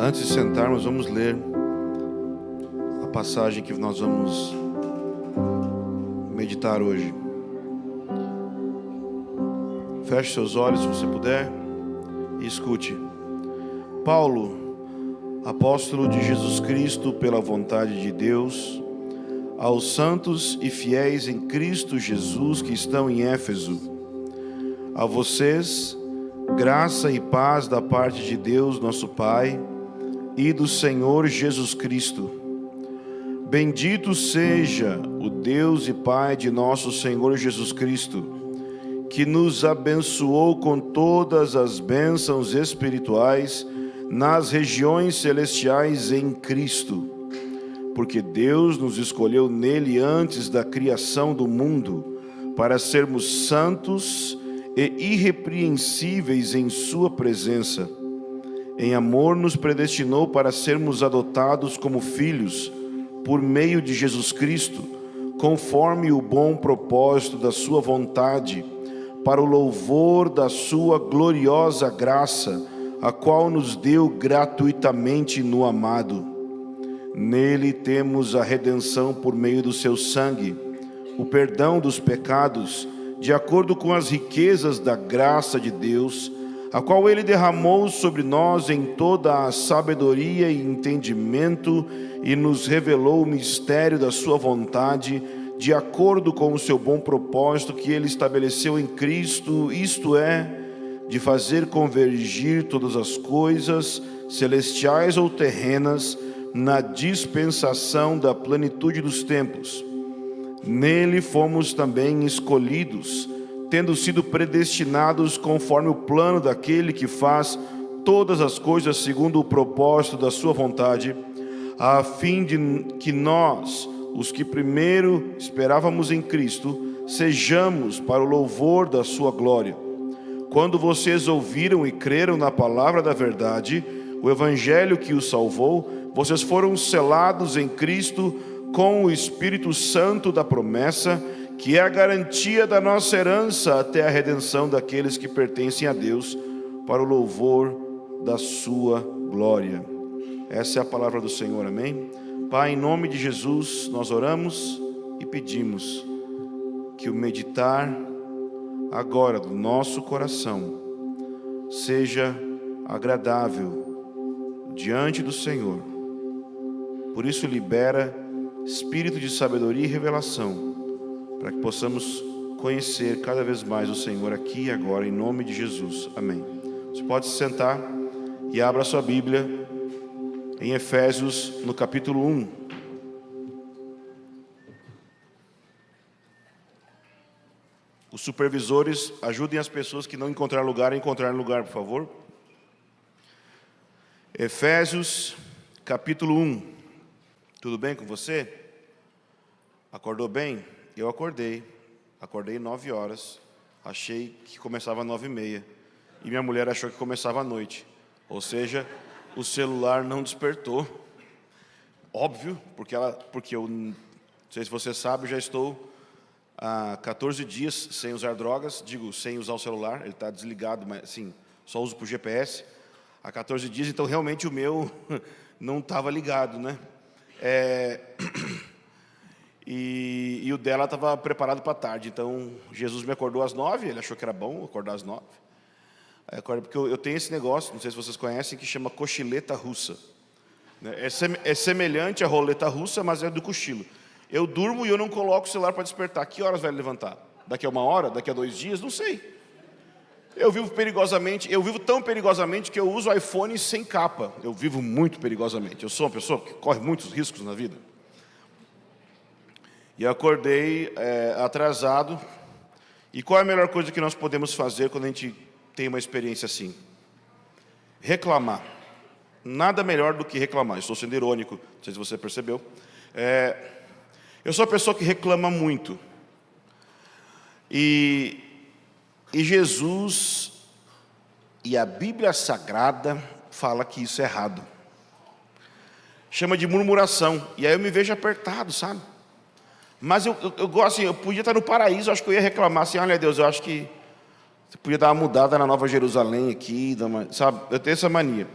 Antes de sentarmos, vamos ler a passagem que nós vamos meditar hoje. Feche seus olhos, se você puder, e escute. Paulo, apóstolo de Jesus Cristo pela vontade de Deus, aos santos e fiéis em Cristo Jesus que estão em Éfeso, a vocês, graça e paz da parte de Deus, nosso Pai, e do Senhor Jesus Cristo. Bendito seja o Deus e Pai de nosso Senhor Jesus Cristo, que nos abençoou com todas as bênçãos espirituais nas regiões celestiais em Cristo, porque Deus nos escolheu nele antes da criação do mundo, para sermos santos e irrepreensíveis em sua presença. Em amor nos predestinou para sermos adotados como filhos, por meio de Jesus Cristo, conforme o bom propósito da sua vontade, para o louvor da sua gloriosa graça, a qual nos deu gratuitamente no amado. Nele temos a redenção por meio do seu sangue, o perdão dos pecados, de acordo com as riquezas da graça de Deus, a qual Ele derramou sobre nós em toda a sabedoria e entendimento, e nos revelou o mistério da sua vontade, de acordo com o seu bom propósito que Ele estabeleceu em Cristo, isto é, de fazer convergir todas as coisas, celestiais ou terrenas, na dispensação da plenitude dos tempos. Nele fomos também escolhidos, tendo sido predestinados conforme o plano daquele que faz todas as coisas segundo o propósito da sua vontade, a fim de que nós, os que primeiro esperávamos em Cristo, sejamos para o louvor da sua glória. Quando vocês ouviram e creram na palavra da verdade, o evangelho que os salvou, vocês foram selados em Cristo com o Espírito Santo da promessa, que é a garantia da nossa herança até a redenção daqueles que pertencem a Deus, para o louvor da sua glória. Essa é a palavra do Senhor, amém? Pai, em nome de Jesus, nós oramos e pedimos que o meditar agora do nosso coração seja agradável diante do Senhor. Por isso libera espírito de sabedoria e revelação, para que possamos conhecer cada vez mais o Senhor aqui e agora, em nome de Jesus. Amém. Você pode se sentar e abra sua Bíblia em Efésios, no capítulo 1. Os supervisores, ajudem as pessoas que não encontraram lugar a encontrar lugar, por favor. Efésios, capítulo 1. Tudo bem com você? Acordou bem? Eu acordei 9 horas, achei que começava às 9h30, e minha mulher achou que começava à noite, ou seja, o celular não despertou, óbvio, porque eu, não sei se você sabe, eu já estou há 14 dias sem usar drogas, sem usar o celular, ele está desligado, mas assim, só uso por GPS, há 14 dias, então realmente o meu não estava ligado, né? E o dela estava preparado para tarde. Então Jesus me acordou às 9, ele achou que era bom acordar às 9. Aí acordo, porque eu tenho esse negócio, não sei se vocês conhecem, que chama cochileta russa. É semelhante à roleta russa, mas é do cochilo. Eu durmo e eu não coloco o celular para despertar. Que horas vai levantar? Daqui a 1 hora? Daqui a 2 dias? Não sei. Eu vivo perigosamente, eu vivo tão perigosamente que eu uso o iPhone sem capa. Eu vivo muito perigosamente. Eu sou uma pessoa que corre muitos riscos na vida. E acordei atrasado. E qual é a melhor coisa que nós podemos fazer quando a gente tem uma experiência assim? Reclamar. Nada melhor do que reclamar. Estou sendo irônico, não sei se você percebeu. Eu sou uma pessoa que reclama muito. E Jesus e a Bíblia Sagrada fala que isso é errado. Chama de murmuração. E aí eu me vejo apertado, sabe? Mas eu gosto assim, eu podia estar no paraíso, acho que eu ia reclamar assim, olha Deus, eu acho que você podia dar uma mudada na Nova Jerusalém aqui, sabe? Eu tenho essa mania.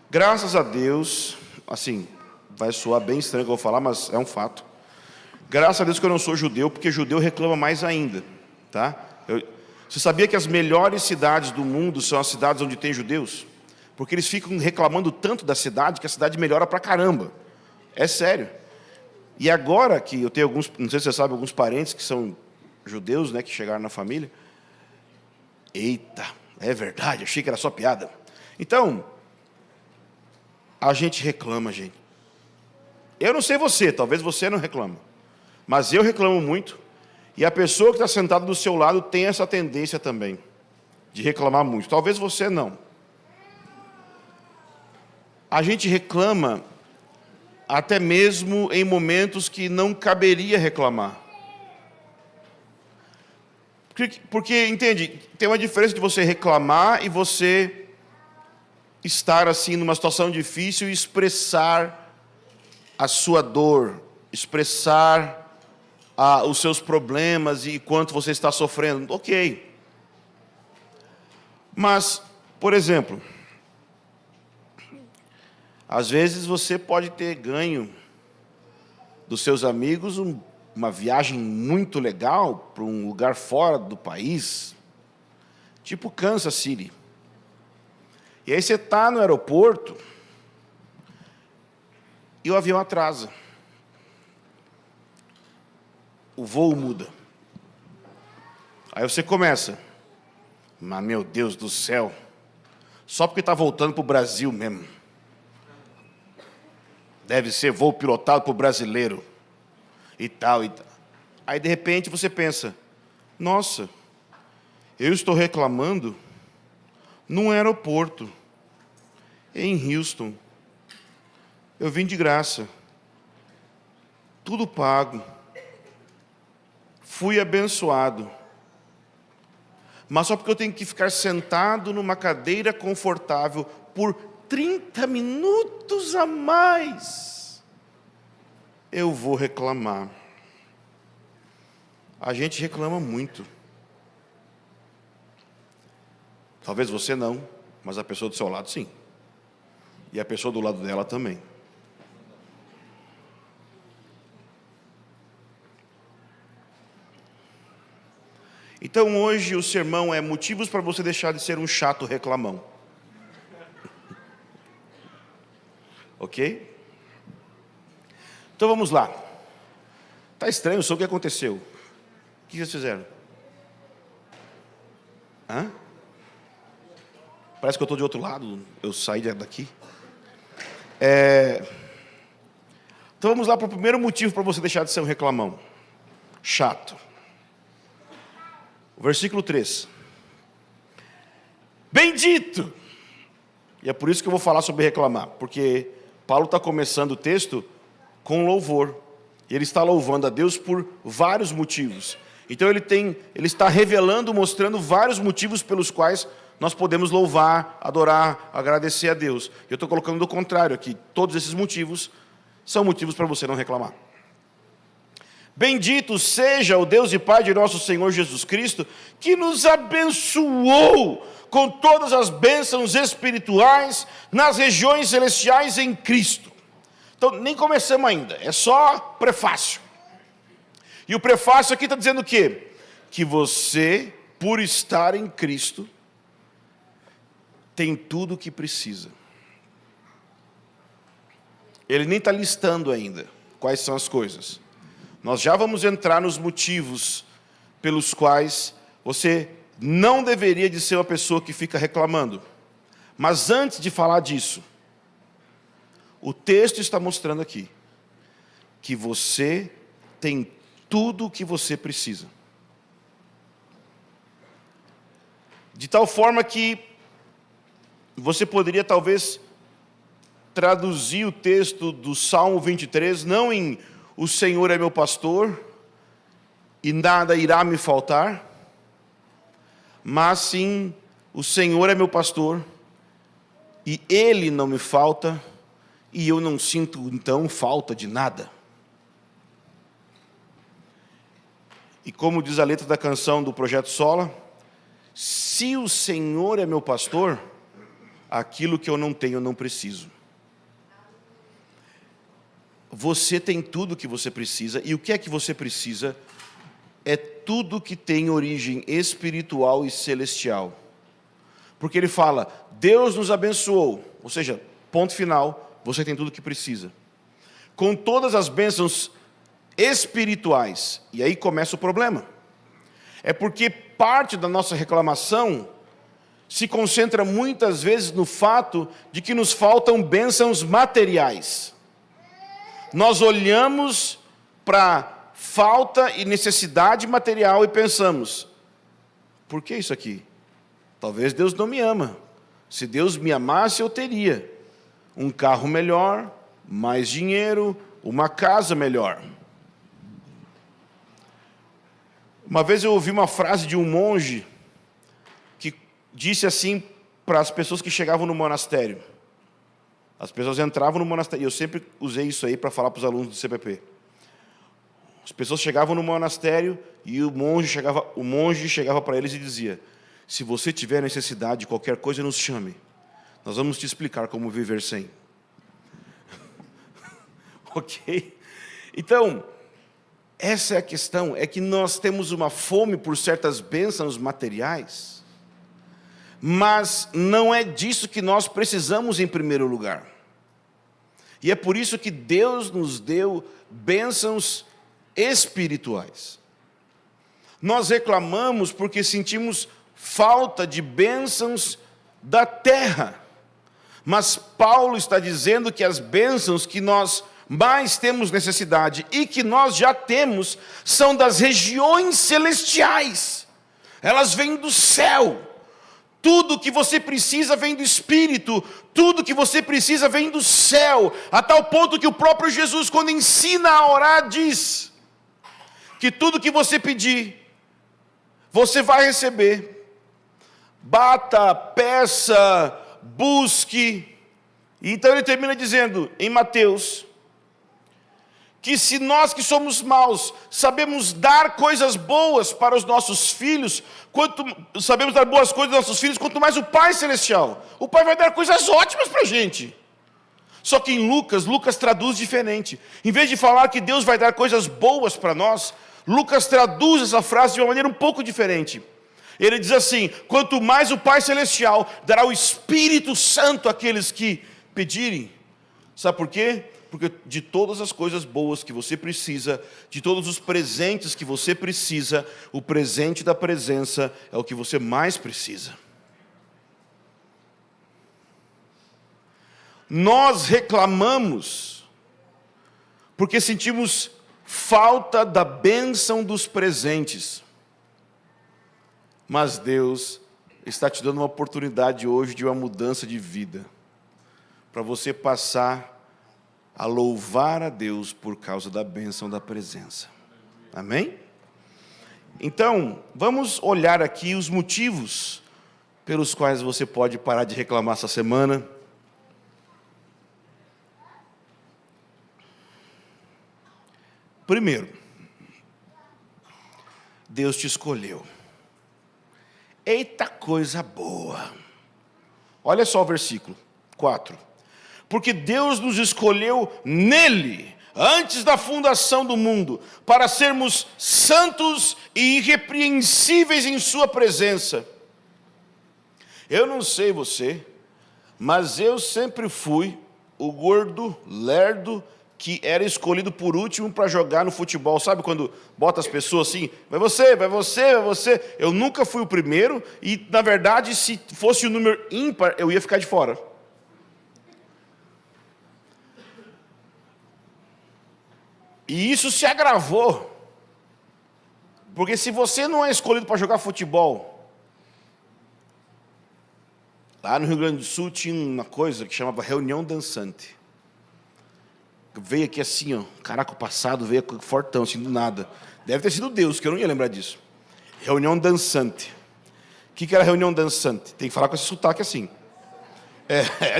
Graças a Deus, assim, vai soar bem estranho o que eu vou falar, mas é um fato. Graças a Deus que eu não sou judeu, porque judeu reclama mais ainda, tá? Você sabia que as melhores cidades do mundo são as cidades onde tem judeus? Porque eles ficam reclamando tanto da cidade, que a cidade melhora pra caramba. É sério. E agora que eu tenho alguns, não sei se você sabe, alguns parentes que são judeus, né, que chegaram na família. Eita, é verdade, achei que era só piada. Então, a gente reclama, gente. Eu não sei você, talvez você não reclama. Mas eu reclamo muito. E a pessoa que está sentada do seu lado tem essa tendência também, de reclamar muito. Talvez você não. A gente reclama até mesmo em momentos que não caberia reclamar. Porque, entende, tem uma diferença de você reclamar e você estar assim numa situação difícil e expressar a sua dor, expressar os seus problemas e quanto você está sofrendo. Ok. Mas, por exemplo, às vezes você pode ter ganho dos seus amigos uma viagem muito legal para um lugar fora do país, tipo Kansas City. E aí você está no aeroporto e o avião atrasa. O voo muda. Aí você começa, mas meu Deus do céu, só porque está voltando para o Brasil mesmo. Deve ser voo pilotado por brasileiro. E tal, e tal. Aí, de repente, você pensa, nossa, eu estou reclamando num aeroporto, em Houston. Eu vim de graça. Tudo pago. Fui abençoado. Mas só porque eu tenho que ficar sentado numa cadeira confortável por 30 minutos a mais, eu vou reclamar. A gente reclama muito. Talvez você não, mas a pessoa do seu lado sim. E a pessoa do lado dela também. Então hoje o sermão é motivos para você deixar de ser um chato reclamão. Ok? Então vamos lá. Está estranho só o que aconteceu. O que vocês fizeram? Hã? Parece que eu estou de outro lado. Eu saí daqui. Então vamos lá para o primeiro motivo para você deixar de ser um reclamão. Chato. O versículo 3. Bendito! E é por isso que eu vou falar sobre reclamar. Porque Paulo está começando o texto com louvor. E ele está louvando a Deus por vários motivos. Então ele está revelando, mostrando vários motivos pelos quais nós podemos louvar, adorar, agradecer a Deus. Eu estou colocando do contrário aqui. Todos esses motivos são motivos para você não reclamar. Bendito seja o Deus e Pai de nosso Senhor Jesus Cristo, que nos abençoou com todas as bênçãos espirituais nas regiões celestiais em Cristo. Então, nem começamos ainda, é só prefácio. E o prefácio aqui está dizendo o quê? Que você, por estar em Cristo, tem tudo o que precisa. Ele nem está listando ainda quais são as coisas. Nós já vamos entrar nos motivos pelos quais você não deveria de ser uma pessoa que fica reclamando. Mas antes de falar disso, o texto está mostrando aqui que você tem tudo o que você precisa. De tal forma que você poderia talvez traduzir o texto do Salmo 23, não em o Senhor é meu pastor e nada irá me faltar, mas sim o Senhor é meu pastor e Ele não me falta e eu não sinto então falta de nada. E como diz a letra da canção do Projeto Sola, se o Senhor é meu pastor, aquilo que eu não tenho, eu não preciso. Você tem tudo o que você precisa, e o que é que você precisa? É tudo que tem origem espiritual e celestial. Porque ele fala, Deus nos abençoou, ou seja, ponto final, você tem tudo o que precisa. Com todas as bênçãos espirituais, e aí começa o problema. É porque parte da nossa reclamação se concentra muitas vezes no fato de que nos faltam bênçãos materiais. Nós olhamos para falta e necessidade material e pensamos, por que isso aqui? Talvez Deus não me ama. Se Deus me amasse, eu teria um carro melhor, mais dinheiro, uma casa melhor. Uma vez eu ouvi uma frase de um monge que disse assim para as pessoas que chegavam no monastério. As pessoas entravam no monastério, e eu sempre usei isso aí para falar para os alunos do CPP. As pessoas chegavam no monastério e o monge chegava para eles e dizia, se você tiver necessidade de qualquer coisa, nos chame. Nós vamos te explicar como viver sem. Ok? Então, essa é a questão, é que nós temos uma fome por certas bênçãos materiais, mas não é disso que nós precisamos em primeiro lugar. E é por isso que Deus nos deu bênçãos espirituais. Nós reclamamos porque sentimos falta de bênçãos da terra. Mas Paulo está dizendo que as bênçãos que nós mais temos necessidade e que nós já temos são das regiões celestiais. Elas vêm do céu. Tudo que você precisa vem do Espírito, tudo que você precisa vem do céu, a tal ponto que o próprio Jesus, quando ensina a orar, diz que tudo que você pedir, você vai receber. Bata, peça, busque. Então ele termina dizendo, em Mateus, que se nós que somos maus sabemos dar coisas boas para os nossos filhos, sabemos dar boas coisas aos nossos filhos, quanto mais o Pai Celestial. O Pai vai dar coisas ótimas para a gente. Só que em Lucas traduz diferente. Em vez de falar que Deus vai dar coisas boas para nós, Lucas traduz essa frase de uma maneira um pouco diferente. Ele diz assim, quanto mais o Pai Celestial dará o Espírito Santo àqueles que pedirem. Sabe por quê? Porque de todas as coisas boas que você precisa, de todos os presentes que você precisa, o presente da presença é o que você mais precisa. Nós reclamamos porque sentimos falta da bênção dos presentes. Mas Deus está te dando uma oportunidade hoje de uma mudança de vida, para você passar a louvar a Deus por causa da bênção da presença. Amém? Então, vamos olhar aqui os motivos pelos quais você pode parar de reclamar essa semana. Primeiro, Deus te escolheu. Eita coisa boa! Olha só o versículo 4. Porque Deus nos escolheu nele, antes da fundação do mundo, para sermos santos e irrepreensíveis em sua presença. Eu não sei você, mas eu sempre fui o gordo, lerdo, que era escolhido por último para jogar no futebol. Sabe quando bota as pessoas assim, vai você, vai você, vai você. Eu nunca fui o primeiro e, na verdade, se fosse o número ímpar, eu ia ficar de fora. E isso se agravou, porque se você não é escolhido para jogar futebol, lá no Rio Grande do Sul tinha uma coisa que chamava reunião dançante. Veio aqui assim, ó, caraca, o passado veio fortão, assim, do nada. Deve ter sido Deus, que eu não ia lembrar disso. Reunião dançante. O que era reunião dançante? Tem que falar com esse sotaque assim.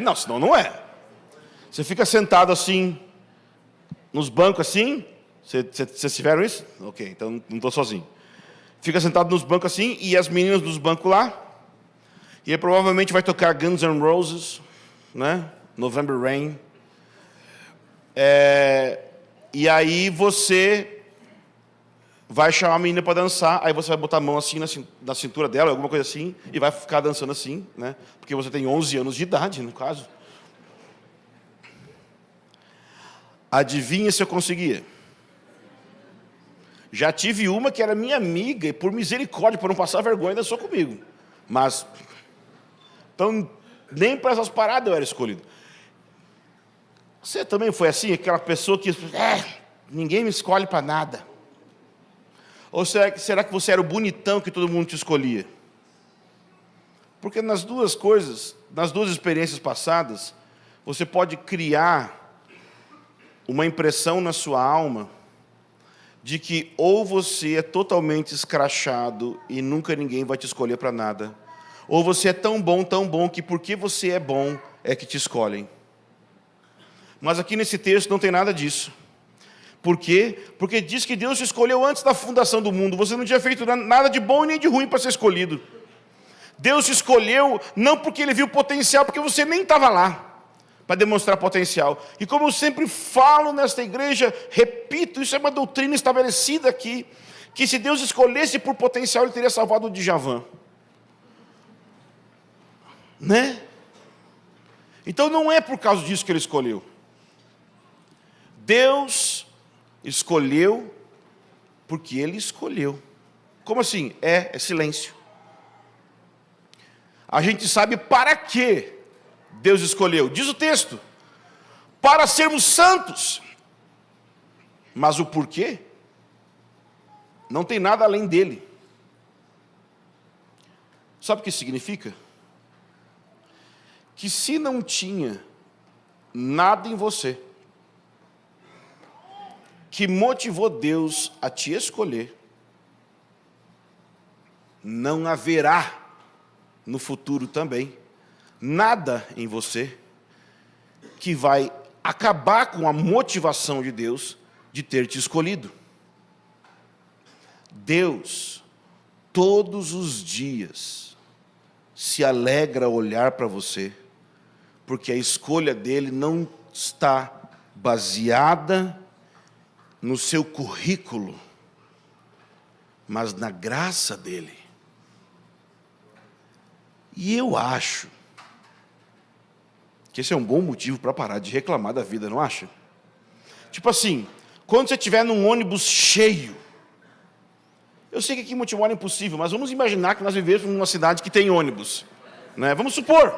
Não, senão não é. Você fica sentado assim, nos bancos assim, vocês tiveram isso? Ok, então não estou sozinho. Fica sentado nos bancos assim, e as meninas dos bancos lá, E aí provavelmente vai tocar Guns N' Roses, né? November Rain. E aí você vai chamar a menina para dançar, aí você vai botar a mão assim na cintura dela, alguma coisa assim, e vai ficar dançando assim, né? Porque você tem 11 anos de idade, no caso. Adivinha se eu conseguia? Já tive uma que era minha amiga, e por misericórdia, por não passar vergonha, dançou comigo. Mas, então, nem para essas paradas eu era escolhido. Você também foi assim? Aquela pessoa que... ninguém me escolhe para nada. Ou será que você era o bonitão que todo mundo te escolhia? Porque nas duas coisas, nas duas experiências passadas, você pode criar uma impressão na sua alma de que ou você é totalmente escrachado e nunca ninguém vai te escolher para nada, ou você é tão bom, que porque você é bom é que te escolhem. Mas aqui nesse texto não tem nada disso. Por quê? Porque diz que Deus te escolheu antes da fundação do mundo. Você não tinha feito nada de bom e nem de ruim para ser escolhido. Deus te escolheu não porque Ele viu potencial, porque você nem estava lá para demonstrar potencial. E como eu sempre falo nesta igreja, repito, isso é uma doutrina estabelecida aqui, que se Deus escolhesse por potencial, Ele teria salvado o Djavan. Né? Então não é por causa disso que Ele escolheu. Deus escolheu porque Ele escolheu. Como assim? É silêncio. A gente sabe para que Deus escolheu. Diz o texto, para sermos santos. Mas o porquê? Não tem nada além dele. Sabe o que significa? Que se não tinha nada em você que motivou Deus a te escolher, não haverá no futuro também nada em você que vai acabar com a motivação de Deus de ter te escolhido. Deus, todos os dias, se alegra ao olhar para você, porque a escolha dele não está baseada no seu currículo, mas na graça dele. E eu acho que esse é um bom motivo para parar de reclamar da vida, não acha? Tipo assim, quando você estiver num ônibus cheio, eu sei que aqui em Montemor é impossível, mas vamos imaginar que nós vivemos numa cidade que tem ônibus, né? Vamos supor,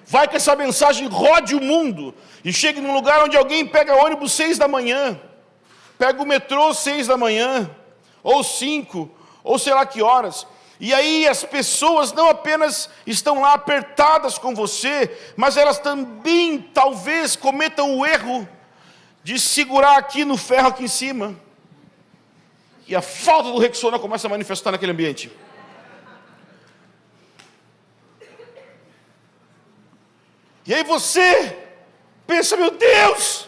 vai que essa mensagem rode o mundo e chegue num lugar onde alguém pega ônibus 6 da manhã, pega o metrô 6 da manhã, ou 5, ou sei lá que horas. E aí as pessoas não apenas estão lá apertadas com você, mas elas também talvez cometam o erro de segurar aqui no ferro aqui em cima. E a falta do Rexona começa a manifestar naquele ambiente. E aí você pensa, meu Deus!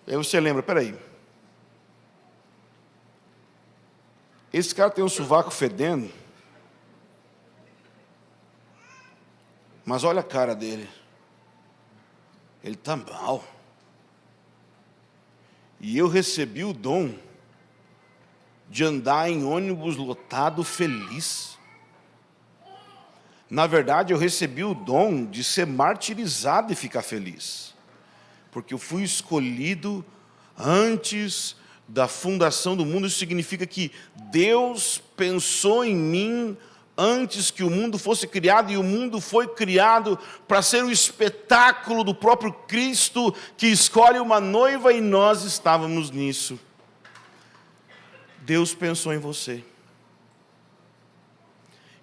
E aí você lembra, peraí. Esse cara tem um sovaco fedendo, mas olha a cara dele. Ele está mal. E eu recebi o dom de andar em ônibus lotado feliz. Na verdade, eu recebi o dom de ser martirizado e ficar feliz. Porque eu fui escolhido antes da fundação do mundo. Isso significa que Deus pensou em mim antes que o mundo fosse criado, e o mundo foi criado para ser o espetáculo do próprio Cristo, que escolhe uma noiva, e nós estávamos nisso. Deus pensou em você.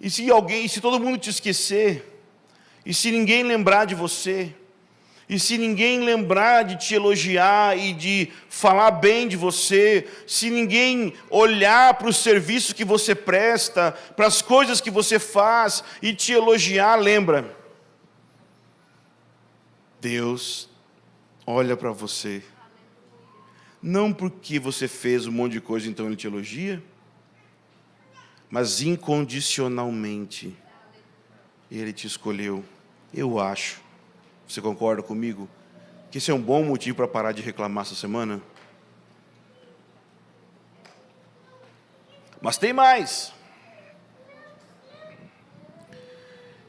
E se todo mundo te esquecer, e se ninguém lembrar de você, e se ninguém lembrar de te elogiar e de falar bem de você, se ninguém olhar para o serviço que você presta, para as coisas que você faz e te elogiar, lembra, Deus olha para você, não porque você fez um monte de coisa, então Ele te elogia, mas incondicionalmente. Ele te escolheu. Eu acho, você concorda comigo, que esse é um bom motivo para parar de reclamar essa semana? Mas tem mais.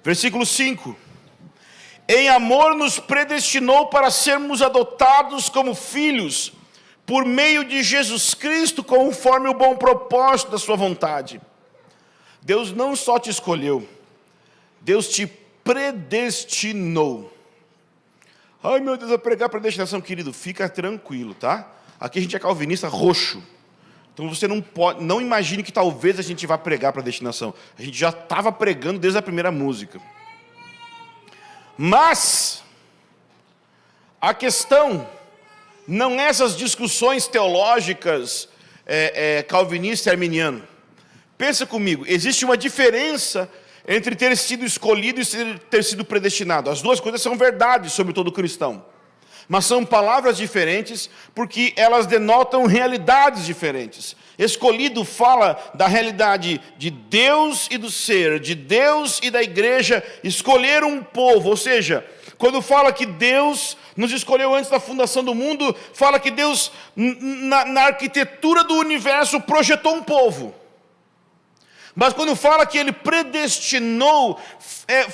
Versículo 5. Em amor nos predestinou para sermos adotados como filhos, por meio de Jesus Cristo, conforme o bom propósito da sua vontade. Deus não só te escolheu, Deus te predestinou. Ai meu Deus, eu pregar predestinação, querido, fica tranquilo, tá? Aqui a gente é calvinista roxo. Então você não imagine que talvez a gente vá pregar predestinação. A gente já estava pregando desde a primeira música. Mas a questão não é essas discussões teológicas calvinista e arminiano. Pensa comigo, existe uma diferença entre ter sido escolhido e ter sido predestinado. As duas coisas são verdades sobre todo cristão. Mas são palavras diferentes porque elas denotam realidades diferentes. Escolhido fala da realidade de Deus e do ser, de Deus e da igreja, escolher um povo. Ou seja, quando fala que Deus nos escolheu antes da fundação do mundo, fala que Deus, na arquitetura do universo, projetou um povo. Mas quando fala que Ele predestinou,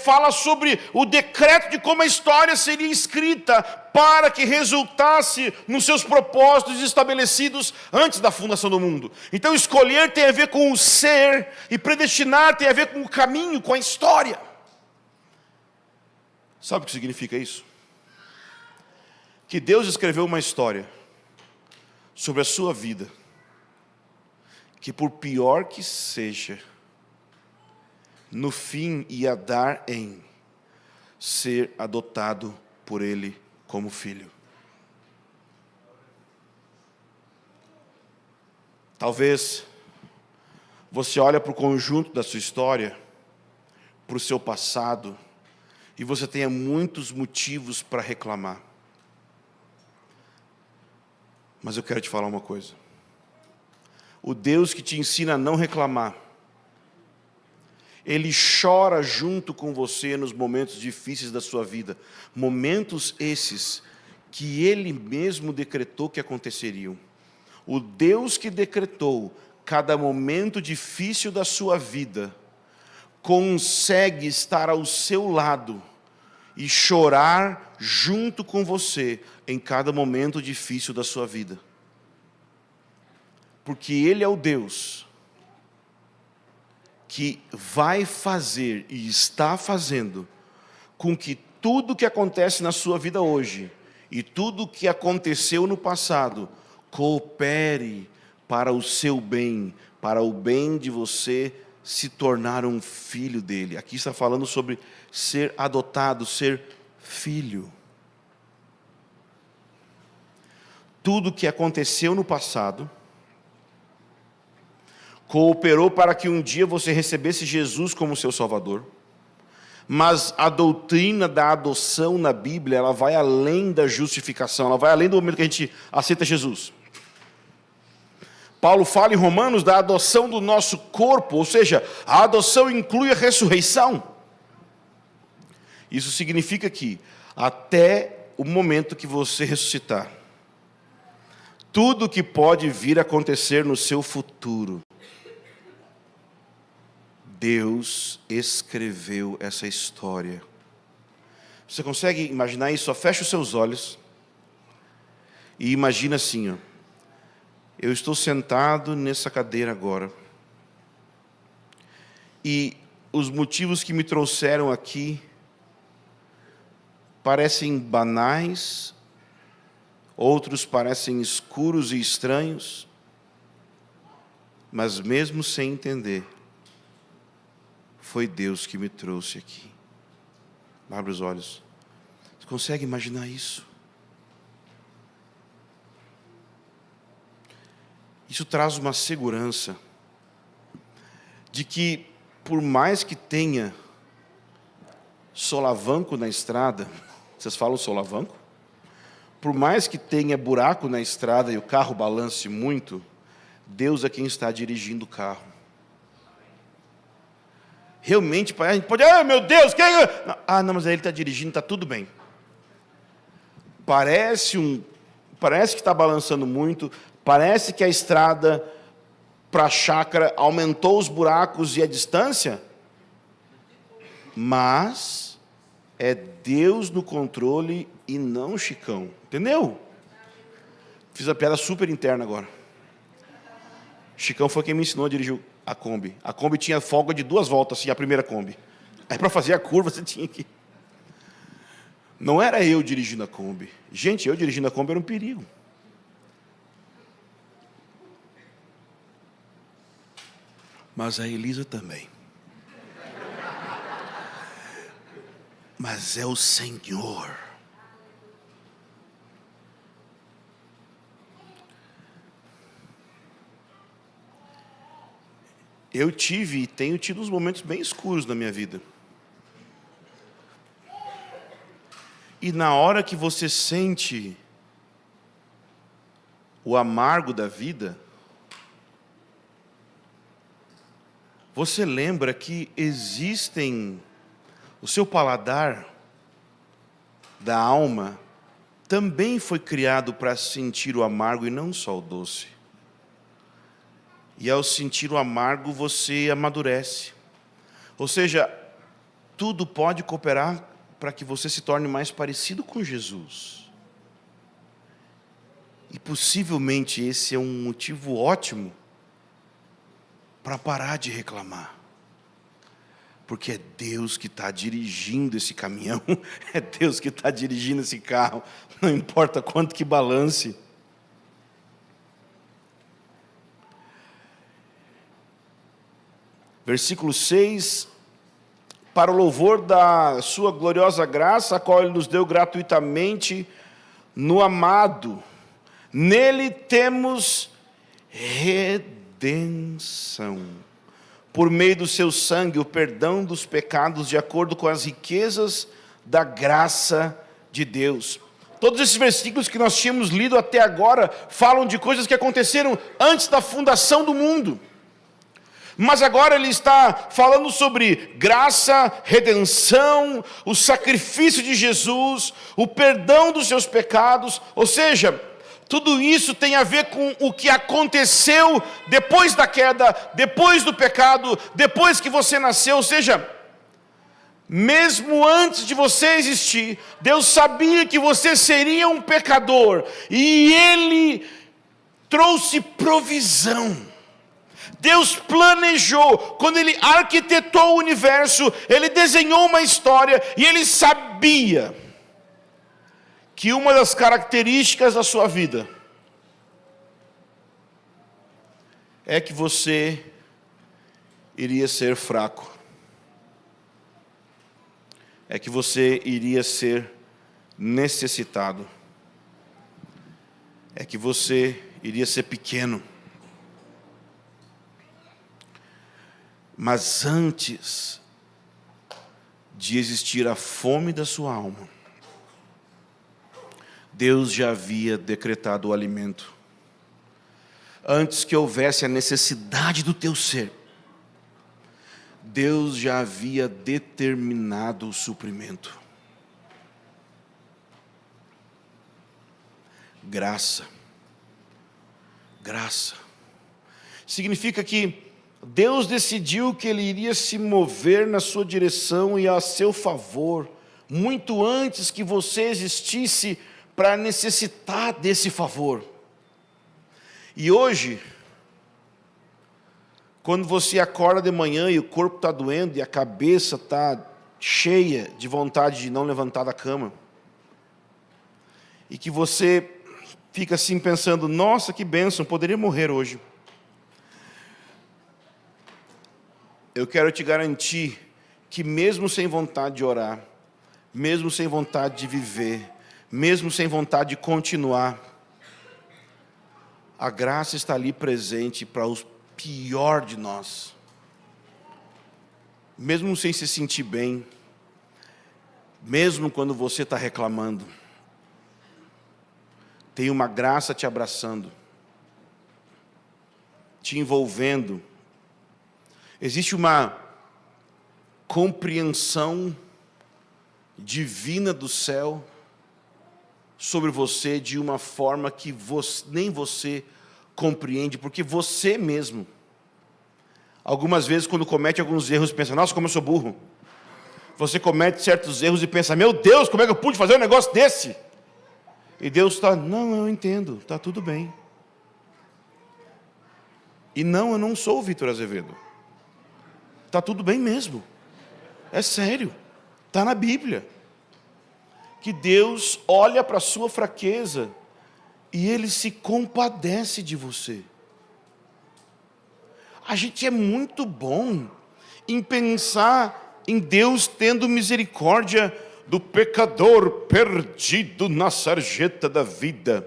fala sobre o decreto de como a história seria escrita para que resultasse nos seus propósitos estabelecidos antes da fundação do mundo. Então escolher tem a ver com o ser e predestinar tem a ver com o caminho, com a história. Sabe o que significa isso? Que Deus escreveu uma história sobre a sua vida, que por pior que seja, no fim ia dar em ser adotado por Ele como filho. Talvez você olhe para o conjunto da sua história, para o seu passado, e você tenha muitos motivos para reclamar. Mas eu quero te falar uma coisa. O Deus que te ensina a não reclamar, Ele chora junto com você nos momentos difíceis da sua vida. Momentos esses que Ele mesmo decretou que aconteceriam. O Deus que decretou cada momento difícil da sua vida, consegue estar ao seu lado e chorar junto com você em cada momento difícil da sua vida. Porque Ele é o Deus que vai fazer e está fazendo com que tudo que acontece na sua vida hoje e tudo que aconteceu no passado coopere para o seu bem, para o bem de você se tornar um filho dele. Aqui está falando sobre ser adotado, ser filho. Tudo que aconteceu no passado cooperou para que um dia você recebesse Jesus como seu Salvador. Mas a doutrina da adoção na Bíblia, ela vai além da justificação, ela vai além do momento que a gente aceita Jesus. Paulo fala em Romanos da adoção do nosso corpo, ou seja, a adoção inclui a ressurreição. Isso significa que até o momento que você ressuscitar, tudo que pode vir a acontecer no seu futuro, Deus escreveu essa história. Você consegue imaginar isso? Só fecha os seus olhos e imagina assim, ó. Eu estou sentado nessa cadeira agora e os motivos que me trouxeram aqui parecem banais, outros parecem escuros e estranhos, mas mesmo sem entender, foi Deus que me trouxe aqui. Abre os olhos. Você consegue imaginar isso? Isso traz uma segurança de que, por mais que tenha solavanco na estrada, vocês falam solavanco? Por mais que tenha buraco na estrada e o carro balance muito, Deus é quem está dirigindo o carro. Realmente, a gente pode, ah, meu Deus, quem é? Ah, não, mas aí ele está dirigindo, está tudo bem. Parece que está balançando muito, parece que a estrada para a chácara aumentou os buracos e a distância, mas é Deus no controle e não o Chicão, entendeu? Fiz a piada super interna agora. Chicão foi quem me ensinou a dirigir a Kombi. A Kombi tinha folga de 2 voltas, assim, a primeira Kombi. Aí para fazer a curva você tinha que... Não era eu dirigindo a Kombi. Gente, eu dirigindo a Kombi era um perigo. Mas a Elisa também. Mas é o Senhor. Eu tive e tenho tido uns momentos bem escuros na minha vida. E na hora que você sente o amargo da vida, você lembra que o seu paladar da alma também foi criado para sentir o amargo e não só o doce. E ao sentir o amargo, você amadurece. Ou seja, tudo pode cooperar para que você se torne mais parecido com Jesus. E possivelmente esse é um motivo ótimo para parar de reclamar. Porque é Deus que está dirigindo esse caminhão, é Deus que está dirigindo esse carro, não importa quanto que balance. Versículo 6, para o louvor da sua gloriosa graça, a qual Ele nos deu gratuitamente no amado. Nele temos redenção, por meio do seu sangue, o perdão dos pecados, de acordo com as riquezas da graça de Deus. Todos esses versículos que nós tínhamos lido até agora, falam de coisas que aconteceram antes da fundação do mundo. Mas agora ele está falando sobre graça, redenção, o sacrifício de Jesus, o perdão dos seus pecados. Ou seja, tudo isso tem a ver com o que aconteceu depois da queda, depois do pecado, depois que você nasceu. Ou seja, mesmo antes de você existir, Deus sabia que você seria um pecador. E Ele trouxe provisão. Deus planejou, quando Ele arquitetou o universo, Ele desenhou uma história e Ele sabia que uma das características da sua vida é que você iria ser fraco, é que você iria ser necessitado, é que você iria ser pequeno. Mas antes de existir a fome da sua alma, Deus já havia decretado o alimento. Antes que houvesse a necessidade do teu ser, Deus já havia determinado o suprimento. Graça. Graça. Significa que Deus decidiu que Ele iria se mover na sua direção e a seu favor, muito antes que você existisse para necessitar desse favor. E hoje, quando você acorda de manhã e o corpo está doendo e a cabeça está cheia de vontade de não levantar da cama, e que você fica assim pensando, nossa, que bênção, poderia morrer hoje. Eu quero te garantir que mesmo sem vontade de orar, mesmo sem vontade de viver, mesmo sem vontade de continuar, a graça está ali presente para o pior de nós. Mesmo sem se sentir bem, mesmo quando você está reclamando, tem uma graça te abraçando, te envolvendo. Existe uma compreensão divina do céu sobre você de uma forma que nem você compreende, porque você mesmo, algumas vezes quando comete alguns erros, pensa, nossa, como eu sou burro. Você comete certos erros e pensa, meu Deus, como é que eu pude fazer um negócio desse? E Deus está, não, eu entendo, está tudo bem. E não, eu não sou o Vitor Azevedo. Está tudo bem mesmo. É sério. Está na Bíblia. Que Deus olha para a sua fraqueza e Ele se compadece de você. A gente é muito bom em pensar em Deus tendo misericórdia do pecador perdido na sarjeta da vida.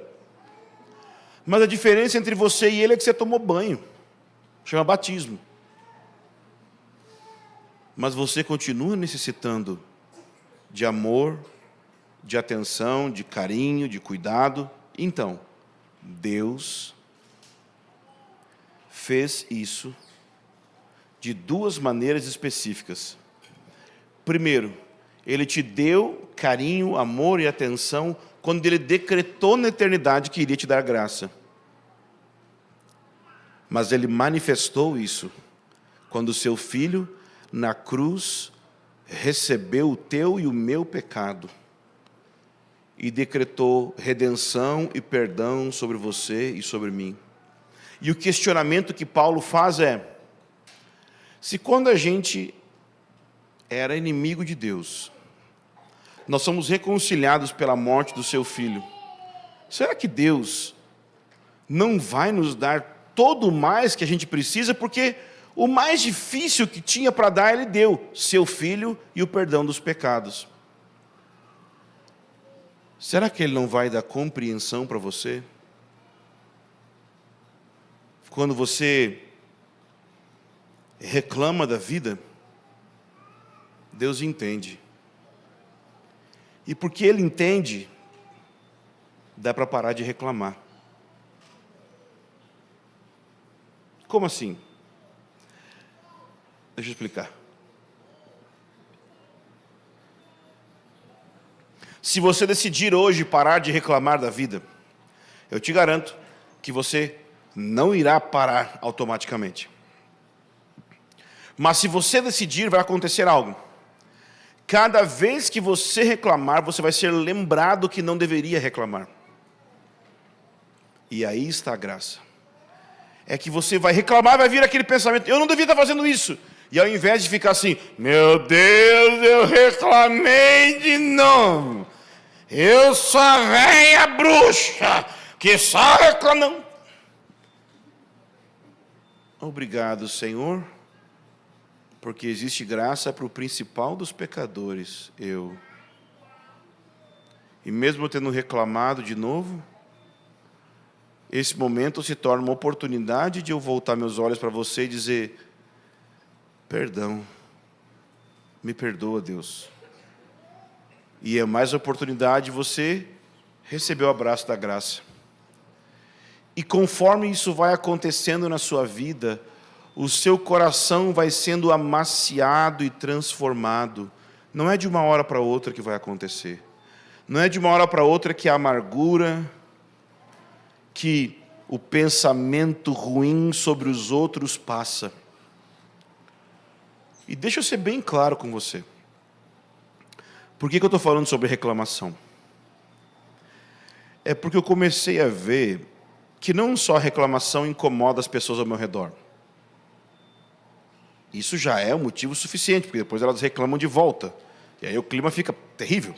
Mas a diferença entre você e Ele é que você tomou banho. Chama batismo. Mas você continua necessitando de amor, de atenção, de carinho, de cuidado. Então, Deus fez isso de duas maneiras específicas. Primeiro, Ele te deu carinho, amor e atenção quando Ele decretou na eternidade que iria te dar graça. Mas Ele manifestou isso quando o seu Filho, na cruz, recebeu o teu e o meu pecado e decretou redenção e perdão sobre você e sobre mim. E o questionamento que Paulo faz é, se quando a gente era inimigo de Deus, nós somos reconciliados pela morte do seu Filho, será que Deus não vai nos dar todo o mais que a gente precisa? Porque o mais difícil que tinha para dar, Ele deu, seu Filho e o perdão dos pecados. Será que Ele não vai dar compreensão para você? Quando você reclama da vida, Deus entende. E porque Ele entende, dá para parar de reclamar. Como assim? Deixa eu explicar. Se você decidir hoje parar de reclamar da vida, eu te garanto que você não irá parar automaticamente. Mas se você decidir, vai acontecer algo. Cada vez que você reclamar, você vai ser lembrado que não deveria reclamar. E aí está a graça. É que você vai reclamar, vai vir aquele pensamento, eu não devia estar fazendo isso. E ao invés de ficar assim, meu Deus, eu reclamei de novo. Eu sou a velha bruxa que só reclama. Obrigado, Senhor, porque existe graça para o principal dos pecadores, eu. E mesmo tendo reclamado de novo, esse momento se torna uma oportunidade de eu voltar meus olhos para você e dizer, perdão, me perdoa, Deus. E é mais oportunidade de você receber o abraço da graça. E conforme isso vai acontecendo na sua vida, o seu coração vai sendo amaciado e transformado. Não é de uma hora para outra que vai acontecer. Não é de uma hora para outra que a amargura, que o pensamento ruim sobre os outros passa. E deixa eu ser bem claro com você. Por que eu estou falando sobre reclamação? É porque eu comecei a ver que não só a reclamação incomoda as pessoas ao meu redor. Isso já é um motivo suficiente, porque depois elas reclamam de volta. E aí o clima fica terrível.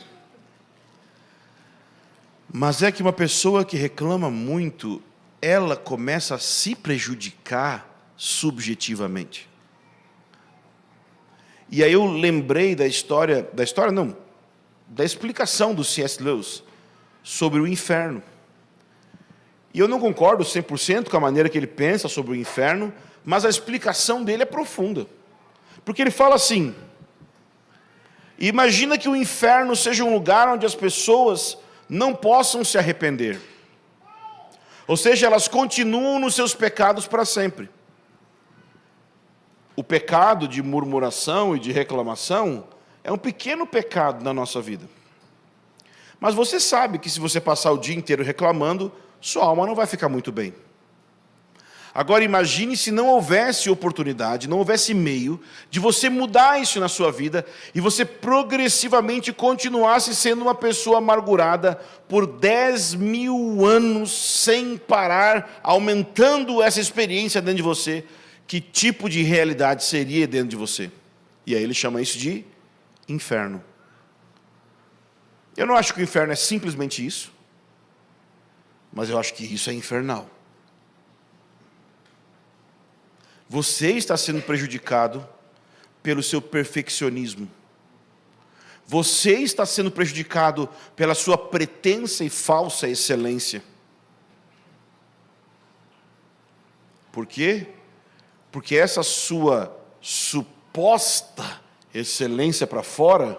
Mas é que uma pessoa que reclama muito, ela começa a se prejudicar subjetivamente. E aí eu lembrei da explicação do C.S. Lewis sobre o inferno. E eu não concordo 100% com a maneira que ele pensa sobre o inferno, mas a explicação dele é profunda. Porque ele fala assim, imagina que o inferno seja um lugar onde as pessoas não possam se arrepender. Ou seja, elas continuam nos seus pecados para sempre. o pecado de murmuração e de reclamação é um pequeno pecado na nossa vida. Mas você sabe que se você passar o dia inteiro reclamando, sua alma não vai ficar muito bem. Agora imagine se não houvesse oportunidade, não houvesse meio de você mudar isso na sua vida e você progressivamente continuasse sendo uma pessoa amargurada por 10.000 anos sem parar, aumentando essa experiência dentro de você. Que tipo de realidade seria dentro de você? E aí ele chama isso de inferno. Eu não acho que o inferno é simplesmente isso, mas eu acho que isso é infernal. Você está sendo prejudicado pelo seu perfeccionismo. Você está sendo prejudicado pela sua pretensa e falsa excelência. Por quê? Porque essa sua suposta excelência para fora,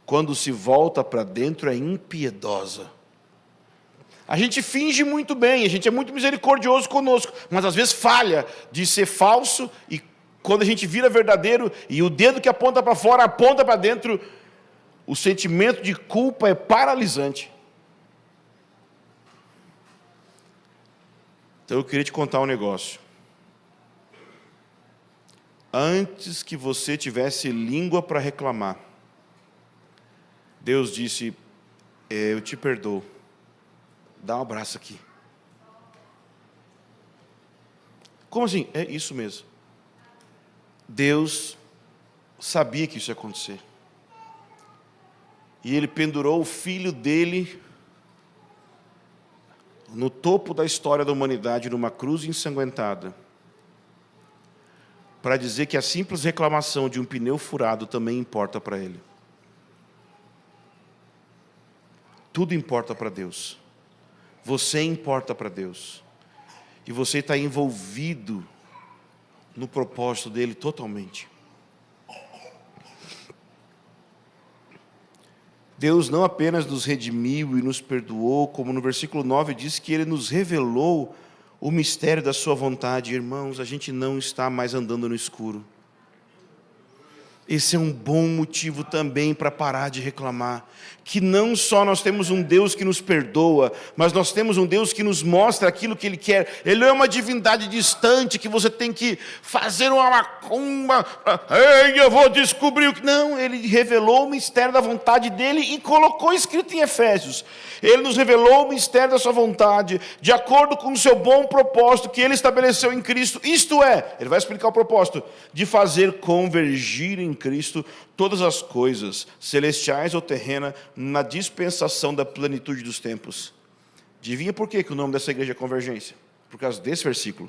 quando se volta para dentro, é impiedosa. A gente finge muito bem, a gente é muito misericordioso conosco, mas às vezes falha de ser falso, e quando a gente vira verdadeiro, e o dedo que aponta para fora, aponta para dentro, o sentimento de culpa é paralisante. Então eu queria te contar um negócio. Antes que você tivesse língua para reclamar, Deus disse, eu te perdoo. Dá um abraço aqui. Como assim? É isso mesmo. Deus sabia que isso ia acontecer. E Ele pendurou o Filho dele no topo da história da humanidade, numa cruz ensanguentada, para dizer que a simples reclamação de um pneu furado também importa para Ele. Tudo importa para Deus. Você importa para Deus. E você está envolvido no propósito dEle totalmente. Deus não apenas nos redimiu e nos perdoou, como no versículo 9 diz que Ele nos revelou o mistério da sua vontade. Irmãos, a gente não está mais andando no escuro. Esse é um bom motivo também para parar de reclamar. Que não só nós temos um Deus que nos perdoa, mas nós temos um Deus que nos mostra aquilo que Ele quer. Ele não é uma divindade distante que você tem que fazer uma macumba. Ei, eu vou descobrir o que... Não, Ele revelou o mistério da vontade dEle e colocou escrito em Efésios. Ele nos revelou o mistério da sua vontade, de acordo com o seu bom propósito que Ele estabeleceu em Cristo. Isto é, Ele vai explicar o propósito, de fazer convergir em Cristo todas as coisas, celestiais ou terrenas, na dispensação da plenitude dos tempos. Adivinha por que o nome dessa igreja é Convergência? Por causa desse versículo.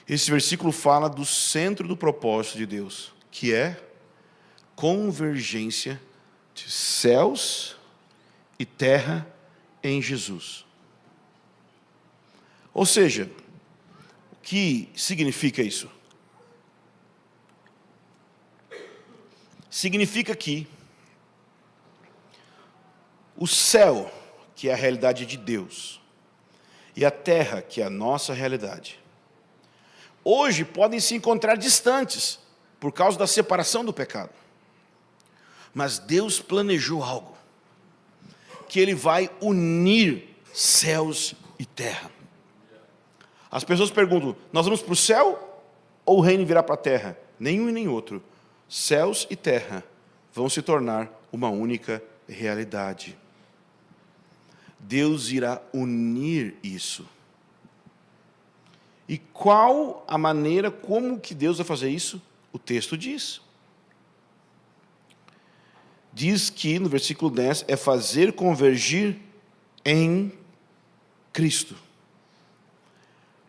Esse versículo fala do centro do propósito de Deus, que é convergência de céus e terra em Jesus. Ou seja, o que significa isso? Significa que o céu, que é a realidade de Deus, e a terra, que é a nossa realidade, hoje podem se encontrar distantes, por causa da separação do pecado. Mas Deus planejou algo, que Ele vai unir céus e terra. As pessoas perguntam, nós vamos para o céu ou o reino virá para a terra? Nenhum e nem outro. Céus e terra vão se tornar uma única realidade. Deus irá unir isso. E qual a maneira, como que Deus vai fazer isso? O texto diz. Diz que, no versículo 10, é fazer convergir em Cristo.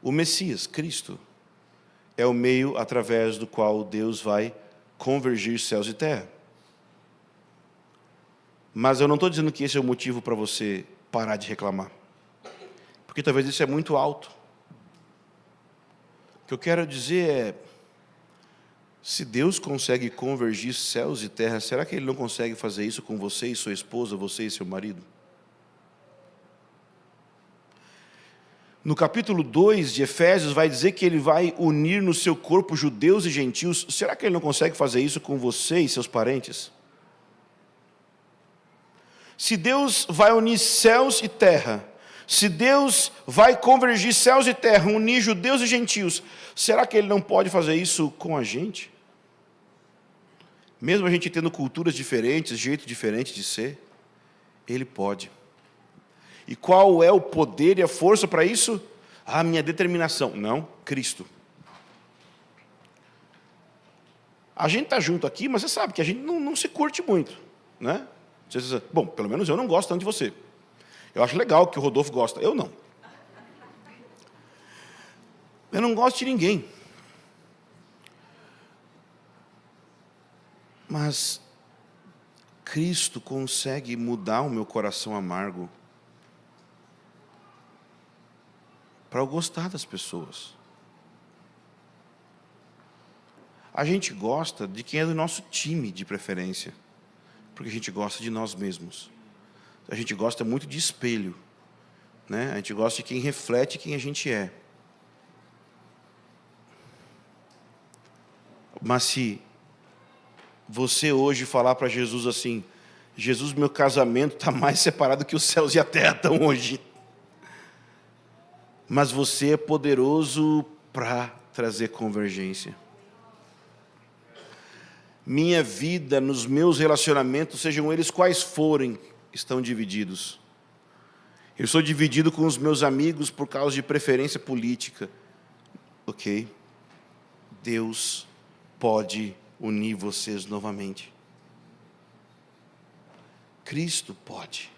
O Messias, Cristo, é o meio através do qual Deus vai convergir céus e terra. Mas eu não estou dizendo que esse é o motivo para você parar de reclamar, porque talvez isso é muito alto. O que eu quero dizer é, se Deus consegue convergir céus e terra, será que Ele não consegue fazer isso com você e sua esposa, você e seu marido? No capítulo 2 de Efésios vai dizer que ele vai unir no seu corpo judeus e gentios. Será que ele não consegue fazer isso com você e seus parentes? Se Deus vai unir céus e terra, se Deus vai convergir céus e terra, unir judeus e gentios, será que ele não pode fazer isso com a gente? Mesmo a gente tendo culturas diferentes, jeito diferente de ser, ele pode. E qual é o poder e a força para isso? A minha determinação. Não, Cristo. A gente está junto aqui, mas você sabe que a gente não se curte muito, né? Bom, pelo menos eu não gosto tanto de você. Eu acho legal que o Rodolfo gosta, eu não. Eu não gosto de ninguém. Mas Cristo consegue mudar o meu coração amargo para eu gostar das pessoas. A gente gosta de quem é do nosso time, de preferência, porque a gente gosta de nós mesmos. A gente gosta muito de espelho, né? A gente gosta de quem reflete quem a gente é. Mas se você hoje falar para Jesus assim: Jesus, meu casamento está mais separado que os céus e a terra estão hoje, mas você é poderoso para trazer convergência. Minha vida, nos meus relacionamentos, sejam eles quais forem, estão divididos. Eu sou dividido com os meus amigos por causa de preferência política. Ok? Deus pode unir vocês novamente. Cristo pode.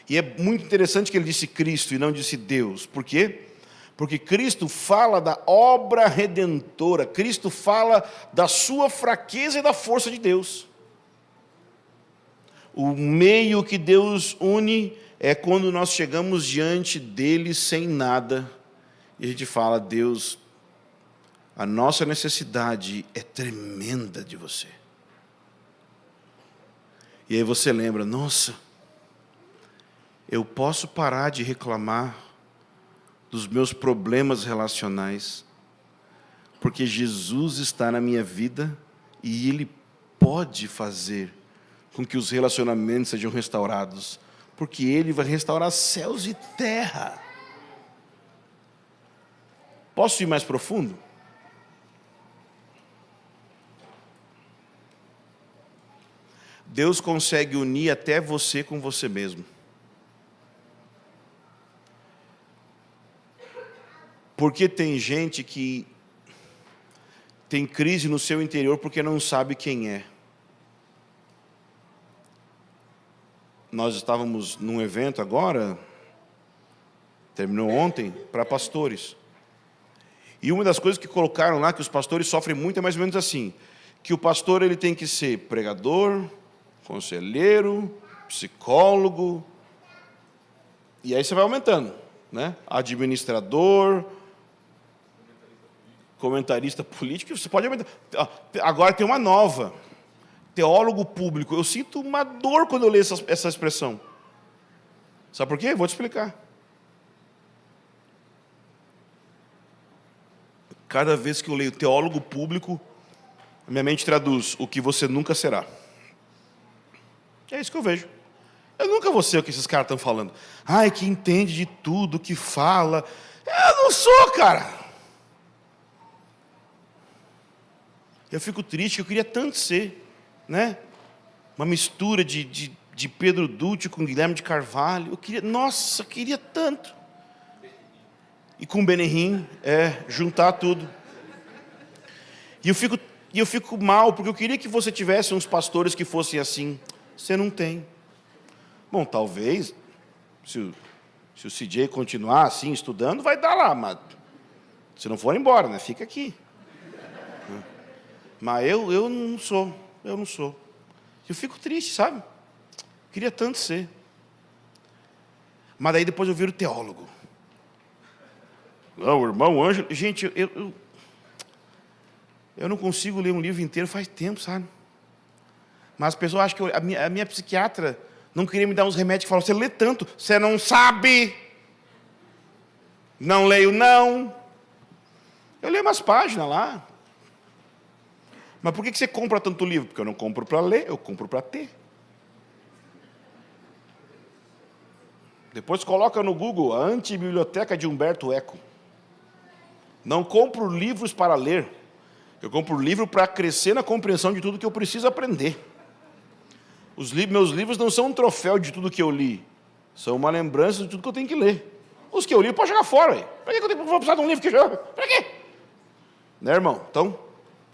E é muito interessante que ele disse Cristo e não disse Deus. Por quê? Porque Cristo fala da obra redentora. Cristo fala da sua fraqueza e da força de Deus. O meio que Deus une é quando nós chegamos diante dele sem nada. E a gente fala: Deus, a nossa necessidade é tremenda de você. E aí você lembra: nossa, eu posso parar de reclamar dos meus problemas relacionais, porque Jesus está na minha vida e Ele pode fazer com que os relacionamentos sejam restaurados, porque Ele vai restaurar céus e terra. Posso ir mais profundo? Deus consegue unir até você com você mesmo. Porque tem gente que tem crise no seu interior porque não sabe quem é. Nós estávamos num evento agora, terminou ontem, para pastores. E uma das coisas que colocaram lá, que os pastores sofrem muito, é mais ou menos assim: que o pastor ele tem que ser pregador, conselheiro, psicólogo, e aí você vai aumentando, né? Administrador, comentarista político, você pode aumentar. Agora tem uma nova: teólogo público. Eu sinto uma dor quando eu leio essa expressão. Sabe por quê? Vou te explicar. Cada vez que eu leio teólogo público, minha mente traduz: o que você nunca será. É isso que eu vejo. Eu nunca vou ser o que esses caras estão falando. Ai, que entende de tudo, que fala. Eu não sou, cara. Eu fico triste, eu queria tanto ser, né? Uma mistura de Pedro Dutti com Guilherme de Carvalho. Eu queria tanto. E com Benihim, juntar tudo. E eu fico mal, porque eu queria que você tivesse uns pastores que fossem assim. Você não tem. Bom, talvez, se o CJ continuar assim, estudando, vai dar lá, mas se não for embora, né? Fica aqui. Mas eu não sou. Eu fico triste, sabe? Queria tanto ser. Mas daí depois eu viro teólogo. Não, o irmão Ângelo... Gente, eu não consigo ler um livro inteiro faz tempo, sabe? Mas as pessoas acham que a minha psiquiatra não queria me dar uns remédios que falam: você lê tanto, você não sabe. Não leio, não. Eu leio umas páginas lá. Mas por que você compra tanto livro? Porque eu não compro para ler, eu compro para ter. Depois coloca no Google a Antibiblioteca de Humberto Eco. Não compro livros para ler. Eu compro livro para crescer na compreensão de tudo que eu preciso aprender. Meus livros não são um troféu de tudo que eu li. São uma lembrança de tudo que eu tenho que ler. Os que eu li, pode jogar fora. Para que eu vou precisar de um livro que joga? Para quê? Né, irmão? Então,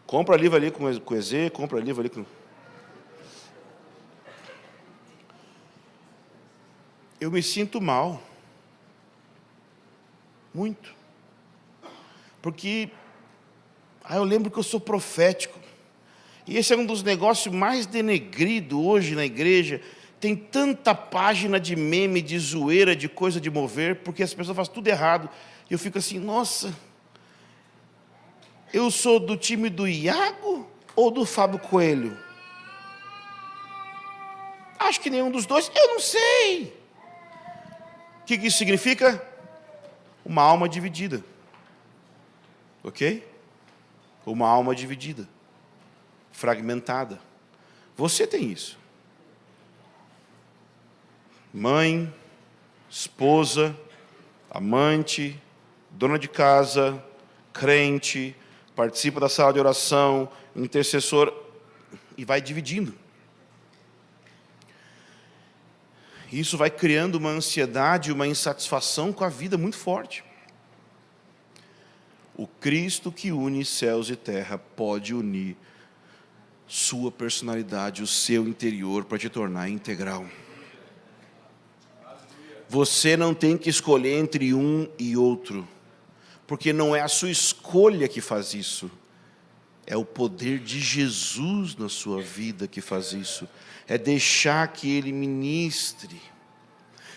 compra livro ali com EZ, compra livro ali com... Eu me sinto mal. Muito. Porque eu lembro que eu sou profético. E esse é um dos negócios mais denegridos hoje na igreja. Tem tanta página de meme, de zoeira, de coisa de mover, porque as pessoas fazem tudo errado. E eu fico assim, nossa, eu sou do time do Iago ou do Fábio Coelho? Acho que nenhum dos dois, eu não sei. O que isso significa? Uma alma dividida. Ok? Uma alma dividida. Fragmentada. Você tem isso. Mãe, esposa, amante, dona de casa, crente, participa da sala de oração, intercessor, e vai dividindo. Isso vai criando uma ansiedade, uma insatisfação com a vida muito forte. O Cristo que une céus e terra pode unir sua personalidade, o seu interior, para te tornar integral. Você não tem que escolher entre um e outro, porque não é a sua escolha que faz isso, é o poder de Jesus na sua vida que faz isso, é deixar que Ele ministre.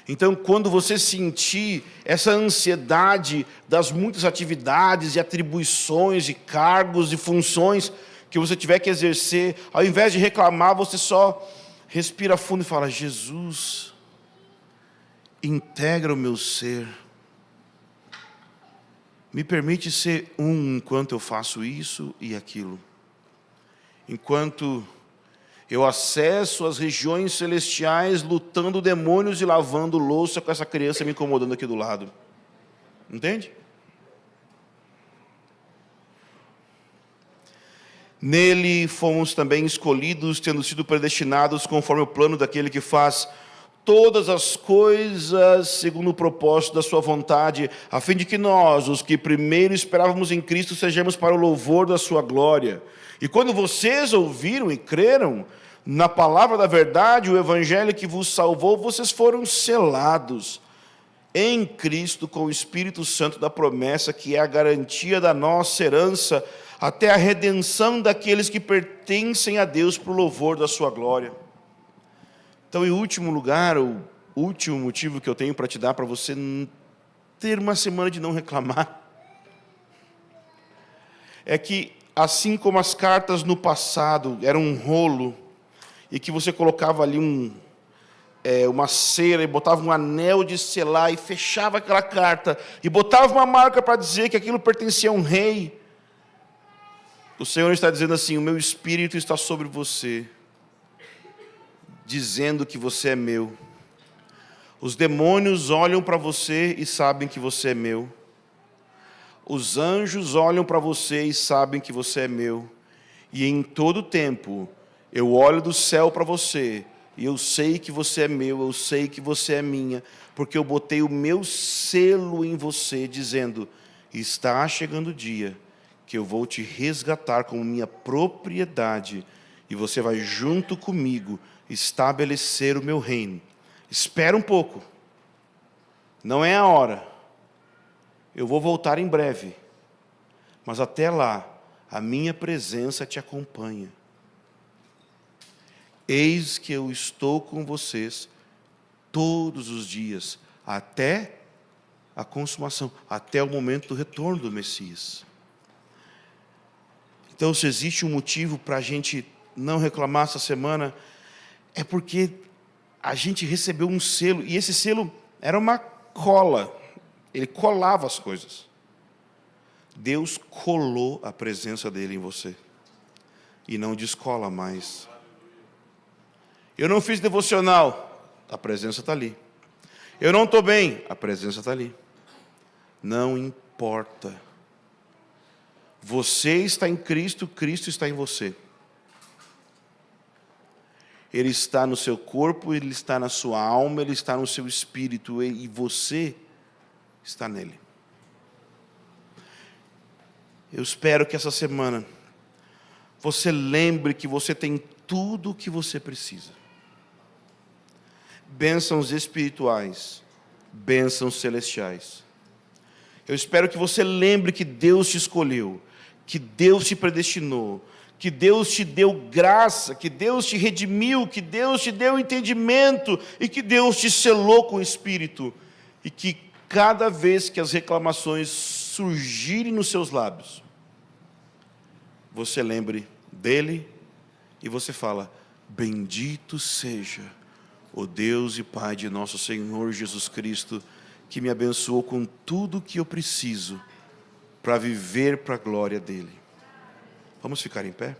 Então, quando você sentir essa ansiedade das muitas atividades e atribuições e cargos e funções que você tiver que exercer, ao invés de reclamar, você só respira fundo e fala: Jesus, integra o meu ser, me permite ser um enquanto eu faço isso e aquilo, enquanto eu acesso as regiões celestiais lutando demônios e lavando louça com essa criança me incomodando aqui do lado. Entende? Nele fomos também escolhidos, tendo sido predestinados conforme o plano daquele que faz todas as coisas segundo o propósito da sua vontade, a fim de que nós, os que primeiro esperávamos em Cristo, sejamos para o louvor da sua glória. E quando vocês ouviram e creram na palavra da verdade, o evangelho que vos salvou, vocês foram selados em Cristo com o Espírito Santo da promessa, que é a garantia da nossa herança, até a redenção daqueles que pertencem a Deus para o louvor da sua glória. Então, em último lugar, o último motivo que eu tenho para te dar, para você ter uma semana de não reclamar, é que, assim como as cartas no passado eram um rolo, e que você colocava ali uma cera, e botava um anel de selar, e fechava aquela carta, e botava uma marca para dizer que aquilo pertencia a um rei, o Senhor está dizendo assim: o meu Espírito está sobre você, dizendo que você é meu. Os demônios olham para você e sabem que você é meu. Os anjos olham para você e sabem que você é meu. E em todo tempo, eu olho do céu para você, e eu sei que você é meu, eu sei que você é minha, porque eu botei o meu selo em você, dizendo: está chegando o dia que eu vou te resgatar como minha propriedade, e você vai junto comigo estabelecer o meu reino. Espera um pouco, não é a hora, eu vou voltar em breve, mas até lá, a minha presença te acompanha. Eis que eu estou com vocês todos os dias, até a consumação, até o momento do retorno do Messias. Então, se existe um motivo para a gente não reclamar essa semana, é porque a gente recebeu um selo, e esse selo era uma cola. Ele colava as coisas. Deus colou a presença dele em você. E não descola mais. Eu não fiz devocional. A presença está ali. Eu não estou bem. A presença está ali. Não importa. Você está em Cristo, Cristo está em você. Ele está no seu corpo, Ele está na sua alma, Ele está no seu espírito, e você está nele. Eu espero que essa semana você lembre que você tem tudo o que você precisa. Bênçãos espirituais, bênçãos celestiais. Eu espero que você lembre que Deus te escolheu, que Deus te predestinou, que Deus te deu graça, que Deus te redimiu, que Deus te deu entendimento e que Deus te selou com o Espírito. E que cada vez que as reclamações surgirem nos seus lábios, você lembre dele e você fala: bendito seja o Deus e Pai de nosso Senhor Jesus Cristo, que me abençoou com tudo o que eu preciso para viver para a glória dele. Vamos ficar em pé?